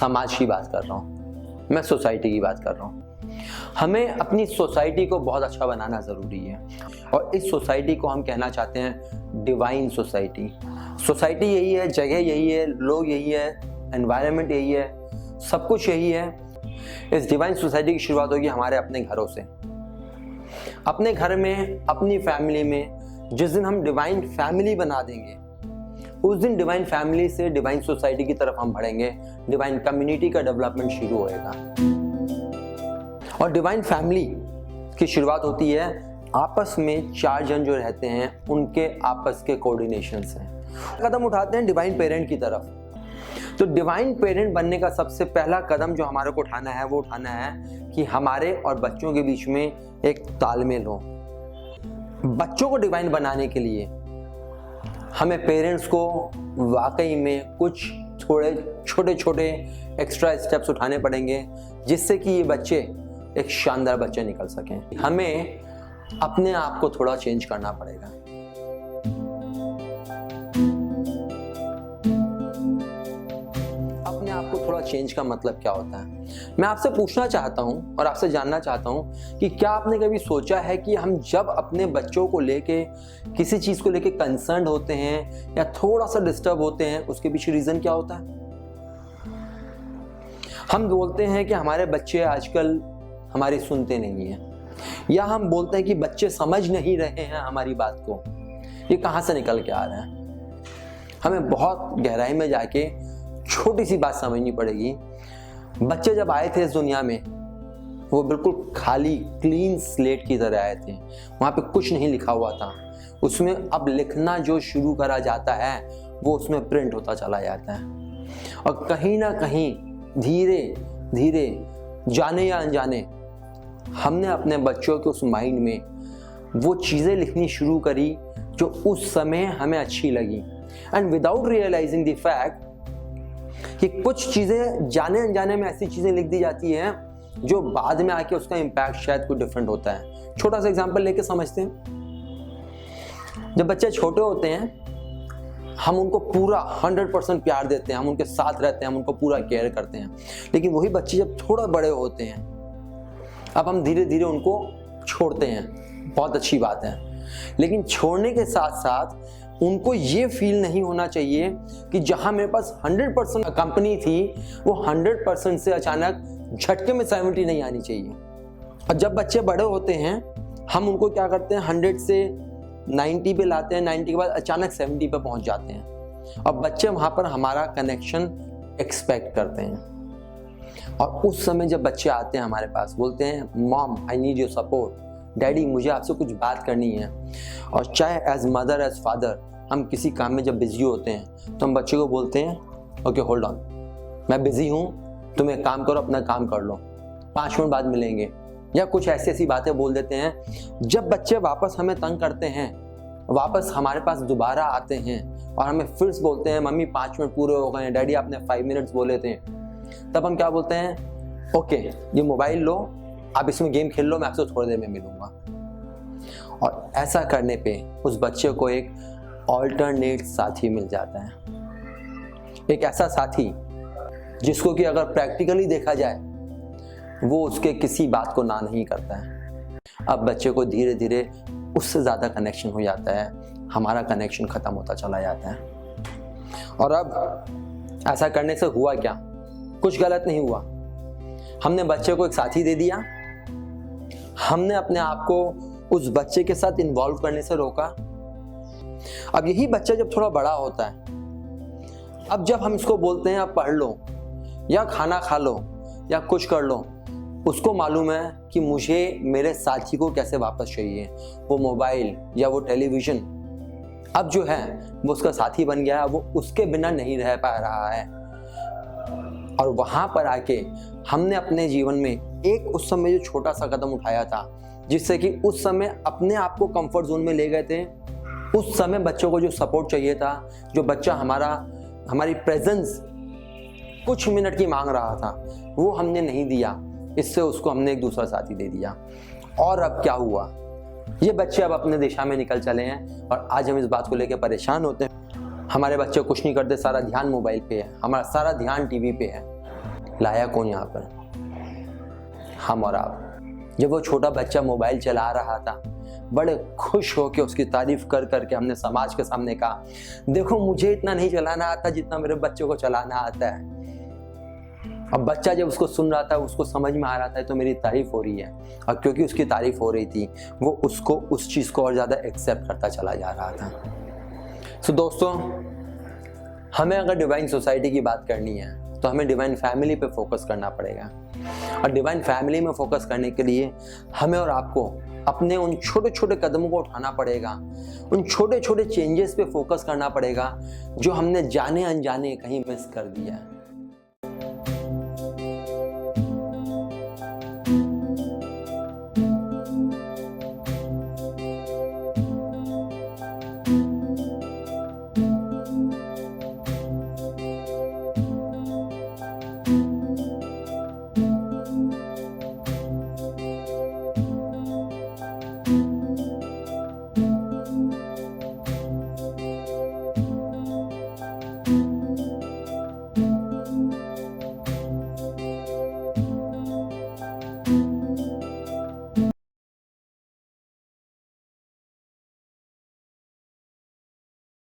समाज की बात कर रहा हूँ, मैं सोसाइटी की बात कर रहा हूँ। हमें अपनी सोसाइटी को बहुत अच्छा बनाना ज़रूरी है और इस सोसाइटी को हम कहना चाहते हैं डिवाइन सोसाइटी। सोसाइटी यही है, जगह यही है, लोग यही है, एनवायरनमेंट यही है, सब कुछ यही है। इस डिवाइन सोसाइटी की शुरुआत होगी हमारे अपने घरों से। अपने घर में, अपनी फैमिली में जिस दिन हम डिवाइन फैमिली बना देंगे, उस दिन डिवाइन फैमिली से डिवाइन सोसाइटी की तरफ हम बढ़ेंगे, डिवाइन कम्युनिटी का डेवलपमेंट शुरू होएगा। और डिवाइन फैमिली की शुरुआत होती है आपस में 4 जन जो रहते हैं उनके आपस के कोऑर्डिनेशन से। कदम उठाते हैं डिवाइन पेरेंट की तरफ। तो डिवाइन पेरेंट बनने का सबसे पहला कदम जो हमारे को उठाना है वो उठाना है कि हमारे और बच्चों के बीच में एक तालमेल हो। बच्चों को डिवाइन बनाने के लिए हमें पेरेंट्स को वाकई में कुछ थोड़े छोटे छोटे एक्स्ट्रा स्टेप्स उठाने पड़ेंगे जिससे कि ये बच्चे एक शानदार बच्चे निकल सकें। हमें अपने आप को थोड़ा चेंज करना पड़ेगा। अपने आप को थोड़ा चेंज का मतलब क्या होता है? मैं आपसे पूछना चाहता हूं और आपसे जानना चाहता हूं कि क्या आपने कभी सोचा है कि हम जब अपने बच्चों को लेके किसी चीज को लेके कंसर्न होते हैं या थोड़ा सा डिस्टर्ब होते हैं, उसके पीछे रीजन क्या होता है? हम बोलते हैं कि हमारे बच्चे आजकल हमारी सुनते नहीं हैं, या हम बोलते हैं कि बच्चे समझ नहीं रहे हैं हमारी बात को। ये कहां से निकल के आ रहा है? हमें बहुत गहराई में जाके छोटी सी बात समझनी पड़ेगी। बच्चे जब आए थे इस दुनिया में वो बिल्कुल खाली क्लीन स्लेट की तरह आए थे, वहां पे कुछ नहीं लिखा हुआ था। उसमें अब लिखना जो शुरू करा जाता है वो उसमें प्रिंट होता चला जाता है और कहीं ना कहीं धीरे धीरे, जाने या अनजाने, हमने अपने बच्चों के उस माइंड में वो चीजें लिखनी शुरू करी जो उस समय हमें अच्छी लगी, and without realising the fact कि कुछ चीजें जाने अनजाने में ऐसी चीजें लिख दी जाती हैं जो बाद में आके उसका इम्पैक्ट शायद कुछ डिफरेंट होता है। छोटा सा एग्जांपल लेके समझते हैं। जब बच्चे छोटे होते हैं हम उनको पूरा 100% प्यार देते हैं, हम उनके साथ रहते हैं, हम उनको पूरा केयर करते हैं। लेकिन वही बच्चे जब थोड़ा बड़े होते हैं, अब हम धीरे धीरे उनको छोड़ते हैं, बहुत अच्छी बात है। लेकिन छोड़ने के साथ साथ उनको ये फील नहीं होना चाहिए कि जहां मेरे पास 100% कंपनी थी वो 100% से अचानक झटके में 70 नहीं आनी चाहिए। और जब बच्चे बड़े होते हैं हम उनको क्या करते हैं, 100 से 90 पे लाते हैं, 90 के बाद अचानक 70 पे पहुंच जाते हैं। और बच्चे वहां पर हमारा कनेक्शन एक्सपेक्ट करते हैं। और उस समय जब बच्चे आते हैं हमारे पास, बोलते हैं mom I need your support, daddy मुझे आपसे कुछ बात करनी है। और चाहे एज मदर एज फादर हम किसी काम में जब बिजी होते हैं तो हम बच्चे को बोलते हैं ओके होल्ड ऑन, मैं बिजी हूँ, तुम एक काम करो, अपना काम कर लो, 5 मिनट बाद मिलेंगे, या कुछ ऐसी ऐसी बातें बोल देते हैं। जब बच्चे वापस हमें तंग करते हैं, वापस हमारे पास दोबारा आते हैं और हमें फिर से बोलते हैं मम्मी 5 मिनट पूरे हो गए हैं, डैडी आपने 5 मिनट्स बोले थे, तब हम क्या बोलते हैं, ओके ये मोबाइल लो, आप इसमें गेम खेल लो, मैं आपसे थोड़ी देर में मिलूंगा। और ऐसा करने पे उस बच्चे को एक ऑल्टरनेट साथी मिल जाता है, एक ऐसा साथी जिसको कि अगर प्रैक्टिकली देखा जाए वो उसके किसी बात को ना नहीं करता है। अब बच्चे को धीरे धीरे उससे ज़्यादा कनेक्शन हो जाता है, हमारा कनेक्शन ख़त्म होता चला जाता है। और अब ऐसा करने से हुआ क्या? कुछ गलत नहीं हुआ। हमने बच्चे को एक साथी दे दिया, हमने अपने आप को उस बच्चे के साथ इन्वॉल्व करने से रोका। अब यही बच्चा जब थोड़ा बड़ा होता है, अब जब हम इसको बोलते हैं अब पढ़ लो या खाना खा लो या कुछ कर लो, उसको मालूम है कि मुझे मेरे साथी को कैसे वापस चाहिए, वो मोबाइल या वो टेलीविजन अब जो है वो उसका साथी बन गया है, वो उसके बिना नहीं रह पा रहा है। और वहां पर आके हमने अपने जीवन में एक उस समय जो छोटा सा कदम उठाया था, जिससे कि उस समय अपने आप को कंफर्ट जोन में ले गए थे। उस समय बच्चों को जो सपोर्ट चाहिए था, जो बच्चा हमारी प्रेजेंस कुछ मिनट की मांग रहा था, वो हमने नहीं दिया, इससे उसको हमने एक दूसरा साथी दे दिया। और अब क्या हुआ, ये बच्चे अब अपने दिशा में निकल चले हैं और आज हम इस बात को लेकर परेशान होते हैं। हमारे बच्चे कुछ नहीं करते, सारा ध्यान मोबाइल पे है, हमारा सारा ध्यान टीवी पे है। लाया कौन यहाँ पर? हम और आप। जब वो छोटा बच्चा मोबाइल चला रहा था, बड़े खुश होकर उसकी तारीफ कर करके हमने समाज के सामने कहा, देखो मुझे इतना नहीं चलाना आता जितना मेरे बच्चों को चलाना आता है। अब बच्चा जब उसको सुन रहा था, उसको समझ में आ रहा था तो मेरी तारीफ हो रही है, और क्योंकि उसकी तारीफ हो रही थी वो उसको उस चीज़ को और ज़्यादा एक्सेप्ट करता चला जा रहा था। तो दोस्तों, हमें अगर डिवाइन सोसाइटी की बात करनी है तो हमें डिवाइन फैमिली पे फोकस करना पड़ेगा, और डिवाइन फैमिली में फोकस करने के लिए हमें और आपको अपने उन छोटे छोटे कदमों को उठाना पड़ेगा, उन छोटे छोटे चेंजेस पे फोकस करना पड़ेगा जो हमने जाने अनजाने कहीं मिस कर दिया है।